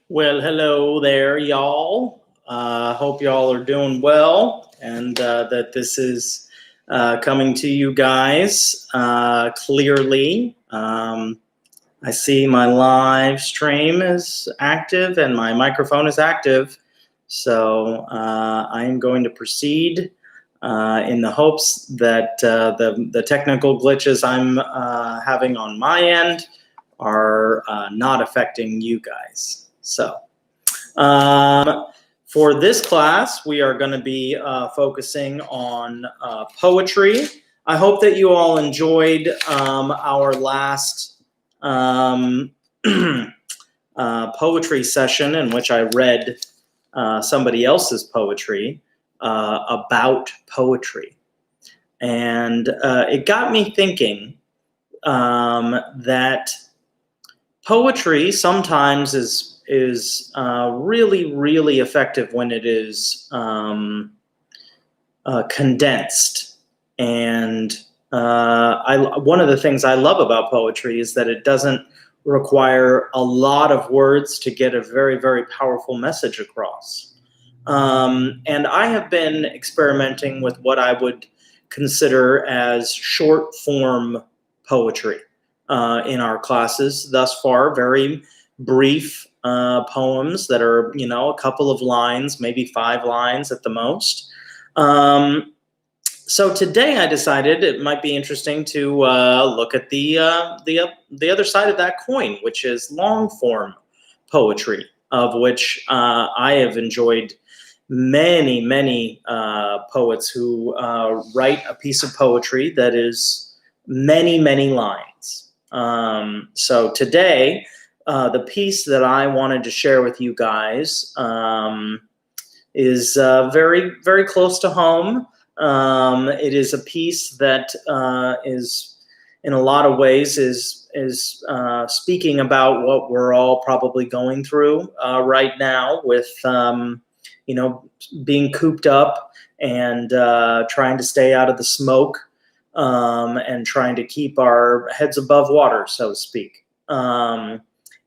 Well, hello there, y'all. Hope y'all are doing well and that this is coming to you guys clearly. I see my live stream is active and my microphone is active. So I am going to proceed in the hopes that the technical glitches I'm having on my end are not affecting you guys. So for this class, we are going to be focusing on poetry. I hope that you all enjoyed our last poetry session in which I read somebody else's poetry about poetry. And it got me thinking that poetry sometimes is really, really effective when it is condensed. And one of the things I love about poetry is that it doesn't require a lot of words to get a very, very powerful message across. And I have been experimenting with what I would consider as short form poetry in our classes thus far. Very brief poems that are, a couple of lines, maybe 5 lines at the most. So today I decided it might be interesting to look at the other side of that coin, which is long form poetry, of which I have enjoyed many poets who write a piece of poetry that is many lines. So today, the piece that I wanted to share with you guys is very, very close to home. It is a piece that is, in a lot of ways, is speaking about what we're all probably going through right now with, being cooped up and trying to stay out of the smoke and trying to keep our heads above water, so to speak.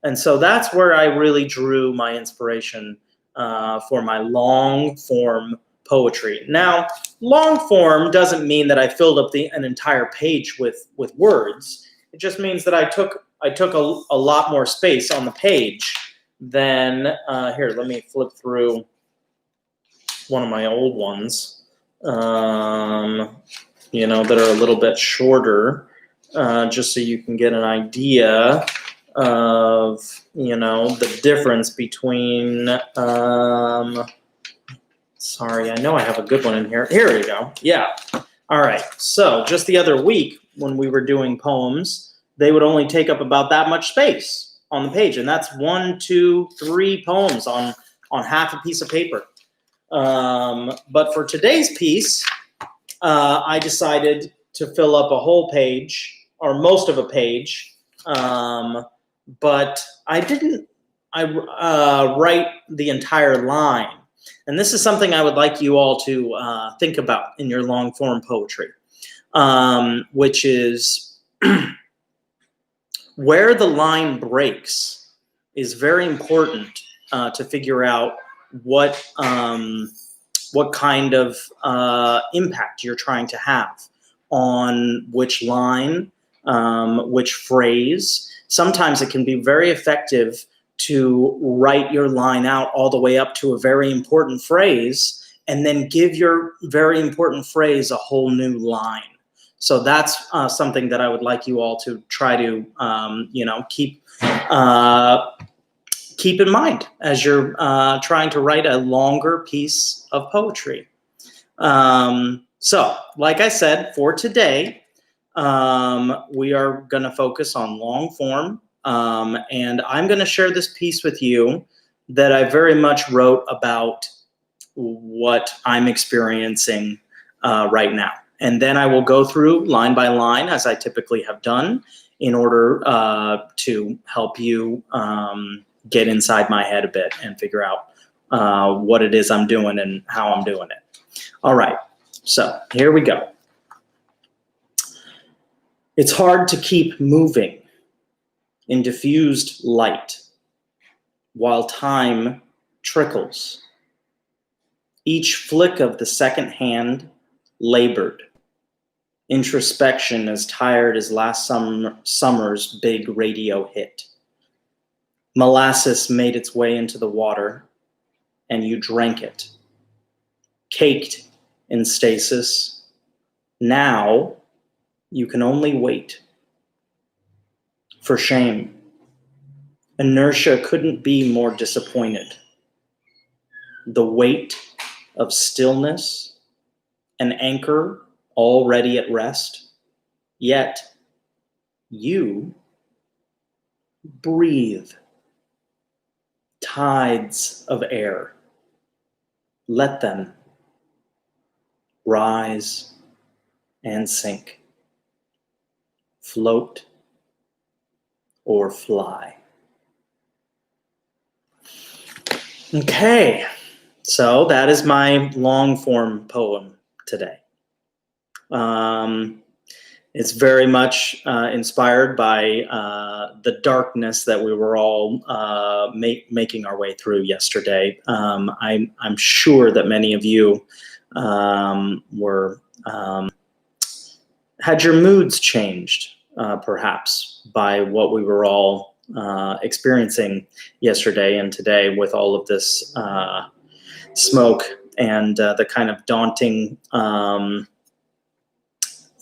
And so that's where I really drew my inspiration for my long form poetry. Now, long form doesn't mean that I filled up an entire page with words. It just means that I took a lot more space on the page than here. Let me flip through one of my old ones, that are a little bit shorter, just so you can get an idea of, the difference between, sorry, I know I have a good one in here. Here we go. Yeah. All right. So just the other week when we were doing poems, they would only take up about that much space on the page. And that's 1, 2, 3 poems on half a piece of paper. But for today's piece, I decided to fill up a whole page or most of a page. But I didn't write the entire line. And this is something I would like you all to think about in your long form poetry, which is where the line breaks is very important to figure out what kind of impact you're trying to have on which line, which phrase. Sometimes it can be very effective to write your line out all the way up to a very important phrase and then give your very important phrase a whole new line. So that's something that I would like you all to try to, keep in mind as you're trying to write a longer piece of poetry. So, like I said, for today, we are going to focus on long form, and I'm going to share this piece with you that I very much wrote about what I'm experiencing right now. And then I will go through line by line, as I typically have done, in order to help you get inside my head a bit and figure out what it is I'm doing and how I'm doing it. All right, so here we go. It's hard to keep moving in diffused light. while time trickles. Each flick of the second hand labored. Introspection as tired as last summer's big radio hit. Molasses made its way into the water, and you drank it. Caked in stasis. Now you can only wait. For shame. Inertia couldn't be more disappointed. The weight of stillness, an anchor already at rest, yet you breathe. Tides of air. Let them rise and sink, float or fly. Okay, so that is my long form poem today. It's very much inspired by the darkness that we were all making our way through yesterday. I'm sure that many of you had your moods changed, perhaps, by what we were all experiencing yesterday and today with all of this smoke and the kind of daunting,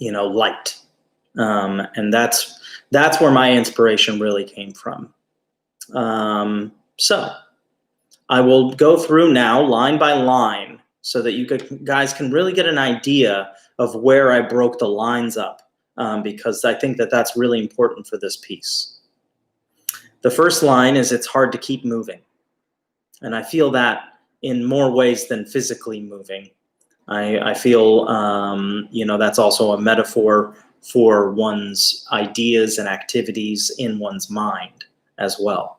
light. And that's where my inspiration really came from. So I will go through now line by line so that you guys can really get an idea of where I broke the lines up, because I think that that's really important for this piece. The first line is, it's hard to keep moving. And I feel that in more ways than physically moving. I feel, that's also a metaphor for one's ideas and activities in one's mind as well.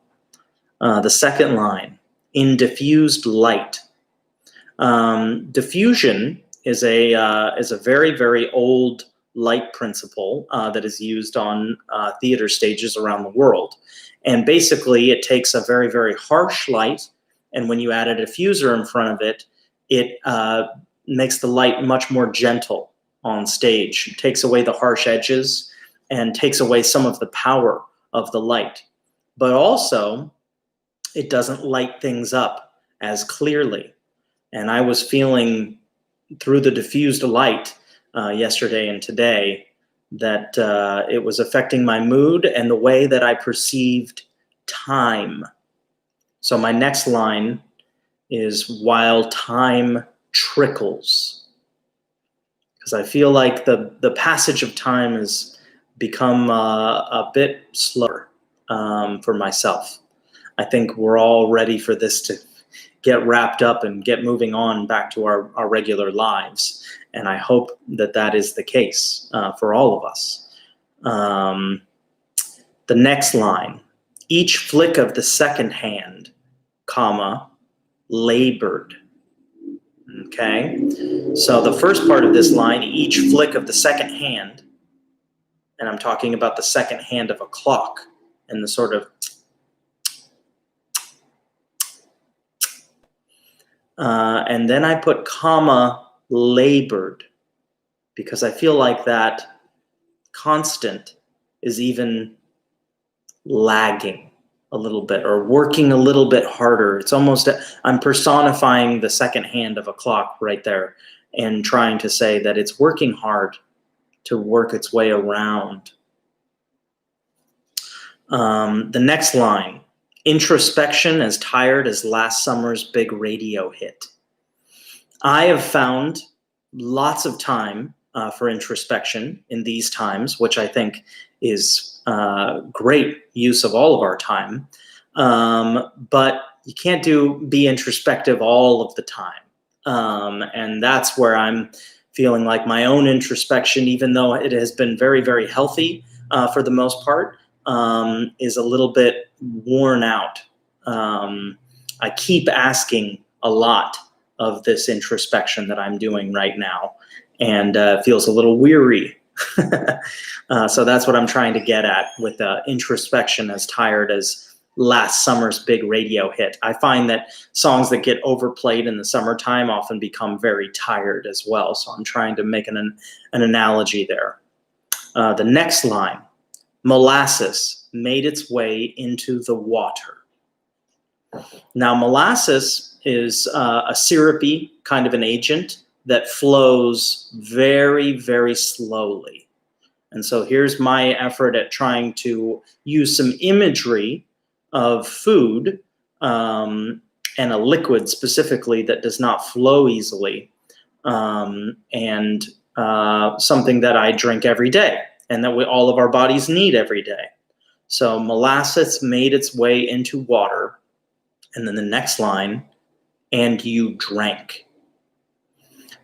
The second line, in diffused light. Diffusion is a very, very old light principle that is used on theater stages around the world. And basically, it takes a very, very harsh light, and when you add a diffuser in front of it, it makes the light much more gentle on stage. It takes away the harsh edges and takes away some of the power of the light. But also, it doesn't light things up as clearly. And I was feeling through the diffused light yesterday and today that it was affecting my mood and the way that I perceived time. So my next line is, while time trickles. Because I feel like the passage of time has become a bit slower for myself. I think we're all ready for this to get wrapped up and get moving on back to our regular lives. And I hope that that is the case for all of us. The next line, each flick of the second hand, comma, labored. Okay, so the first part of this line, each flick of the second hand, and I'm talking about the second hand of a clock and the sort of and then I put comma labored, because I feel like that constant is even lagging a little bit or working a little bit harder. It's almost, I'm personifying the second hand of a clock right there and trying to say that it's working hard to work its way around. The next line, introspection as tired as last summer's big radio hit. I have found lots of time for introspection in these times, which I think is great use of all of our time. But you can't be introspective all of the time. And that's where I'm feeling like my own introspection, even though it has been very, very healthy for the most part, is a little bit worn out. I keep asking a lot of this introspection that I'm doing right now, and feels a little weary. So that's what I'm trying to get at with introspection as tired as last summer's big radio hit. I find that songs that get overplayed in the summertime often become very tired as well. So I'm trying to make an analogy there. The next line, molasses made its way into the water. Now, molasses is a syrupy kind of an agent that flows very, very slowly. And so here's my effort at trying to use some imagery of food and a liquid specifically that does not flow easily, and something that I drink every day and that all of our bodies need every day. So molasses made its way into water. And then the next line, and you drank.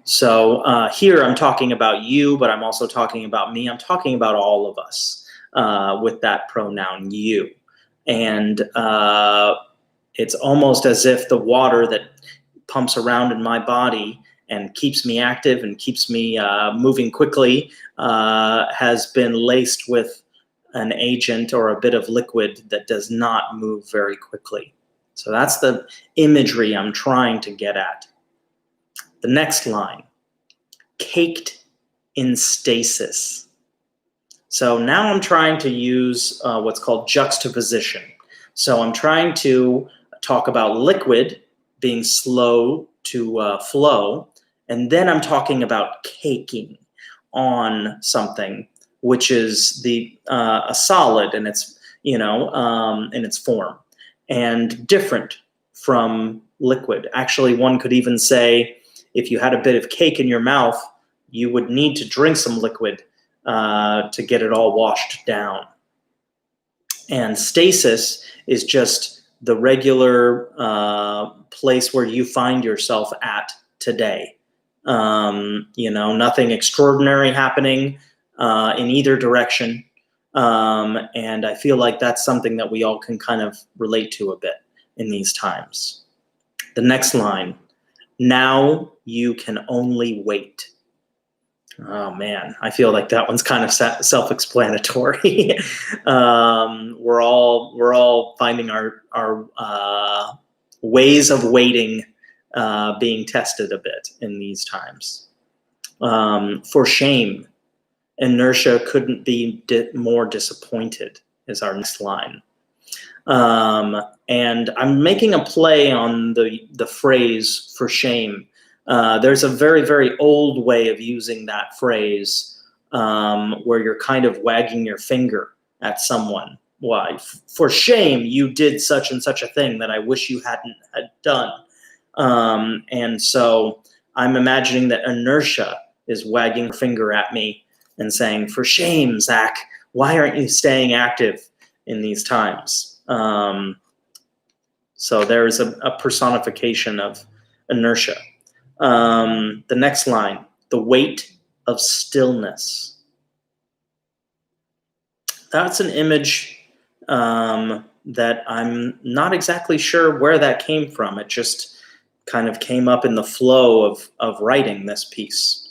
So here I'm talking about you, but I'm also talking about me. I'm talking about all of us with that pronoun you. And it's almost as if the water that pumps around in my body and keeps me active and keeps me moving quickly has been laced with an agent or a bit of liquid that does not move very quickly. So that's the imagery I'm trying to get at. The next line, caked in stasis. So now I'm trying to use what's called juxtaposition. So I'm trying to talk about liquid being slow to flow, and then I'm talking about caking on something, which is a solid in its in its form, and different from liquid. Actually, one could even say if you had a bit of cake in your mouth, you would need to drink some liquid to get it all washed down. And stasis is just the regular place where you find yourself at today. Nothing extraordinary happening in either direction. And I feel like that's something that we all can kind of relate to a bit in these times. The next line, now you can only wait. Oh man, I feel like that one's kind of self-explanatory. We're all finding our ways of waiting being tested a bit in these times. For shame, inertia couldn't be more disappointed is our next line. And I'm making a play on the phrase for shame. There's a very, very old way of using that phrase where you're kind of wagging your finger at someone. Why? For shame, you did such and such a thing that I wish you had done. And so I'm imagining that inertia is wagging her finger at me and saying, for shame, Zach, why aren't you staying active in these times? So there's a personification of inertia. The next line, the weight of stillness. That's an image that I'm not exactly sure where that came from. It just kind of came up in the flow of writing this piece.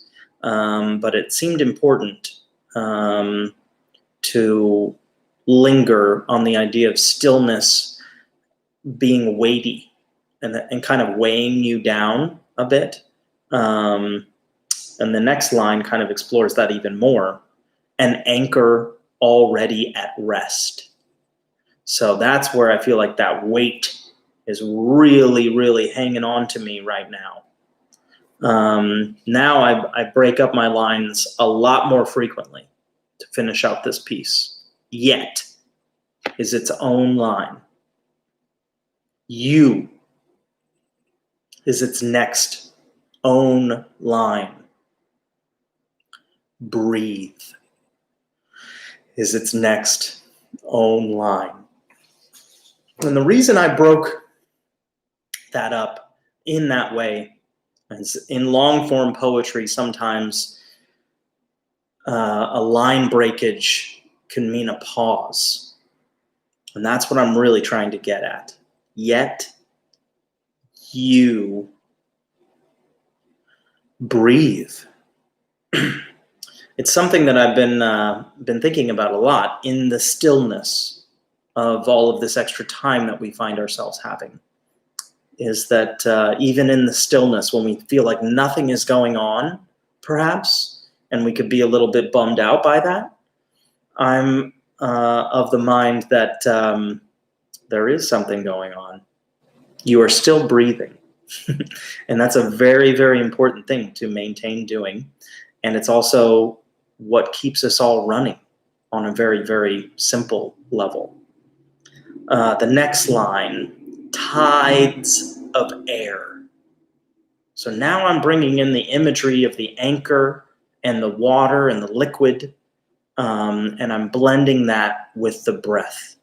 But it seemed important to linger on the idea of stillness being weighty and kind of weighing you down a bit. And the next line kind of explores that even more. An anchor already at rest. So that's where I feel like that weight is really, really hanging on to me right now. Now I break up my lines a lot more frequently to finish out this piece. Yet is its own line. You is its next own line. Breathe is its next own line. And the reason I broke that up in that way is in long form poetry, sometimes a line breakage can mean a pause. And that's what I'm really trying to get at. Yet you breathe. It's something that I've been thinking about a lot in the stillness. of all of this extra time that we find ourselves having, is that even in the stillness, when we feel like nothing is going on, perhaps, and we could be a little bit bummed out by that, I'm of the mind that there is something going on. You are still breathing. And that's a very, very important thing to maintain doing. And it's also what keeps us all running on a very, very simple level. The next line, tides of air. So now I'm bringing in the imagery of the anchor and the water and the liquid, and I'm blending that with the breath.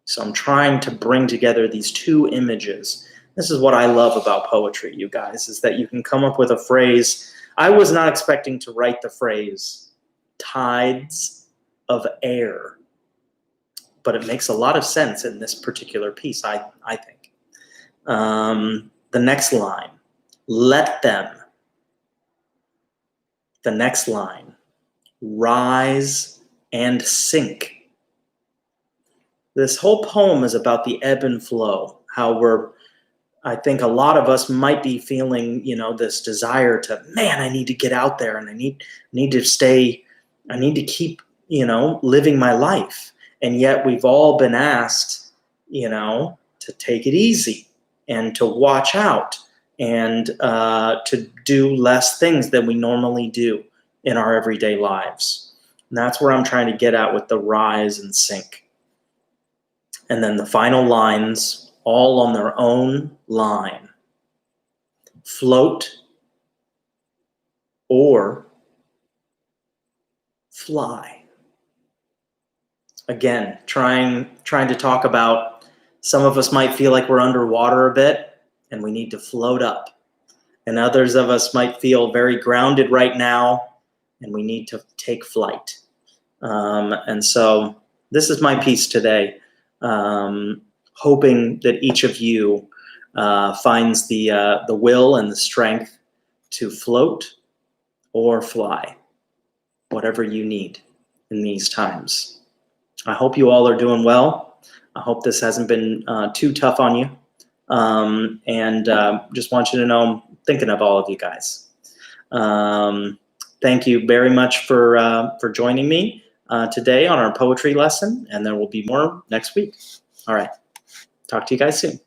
So I'm trying to bring together these two images. This is what I love about poetry, you guys, is that you can come up with a phrase. I was not expecting to write the phrase tides of air, but it makes a lot of sense in this particular piece, I think. The next line, let them. The next line, rise and sink. This whole poem is about the ebb and flow, how I think a lot of us might be feeling, this desire to, man, I need to get out there and I need to keep, living my life. And yet we've all been asked, to take it easy and to watch out and to do less things than we normally do in our everyday lives. And that's where I'm trying to get at with the rise and sink. And then the final lines, all on their own line. Float or fly. Again, trying to talk about, some of us might feel like we're underwater a bit and we need to float up. And others of us might feel very grounded right now and we need to take flight. And so this is my piece today. Hoping that each of you finds the will and the strength to float or fly, whatever you need in these times. I hope you all are doing well. I hope this hasn't been too tough on you. And just want you to know I'm thinking of all of you guys. Thank you very much for joining me today on our poetry lesson, and there will be more next week. All right. Talk to you guys soon.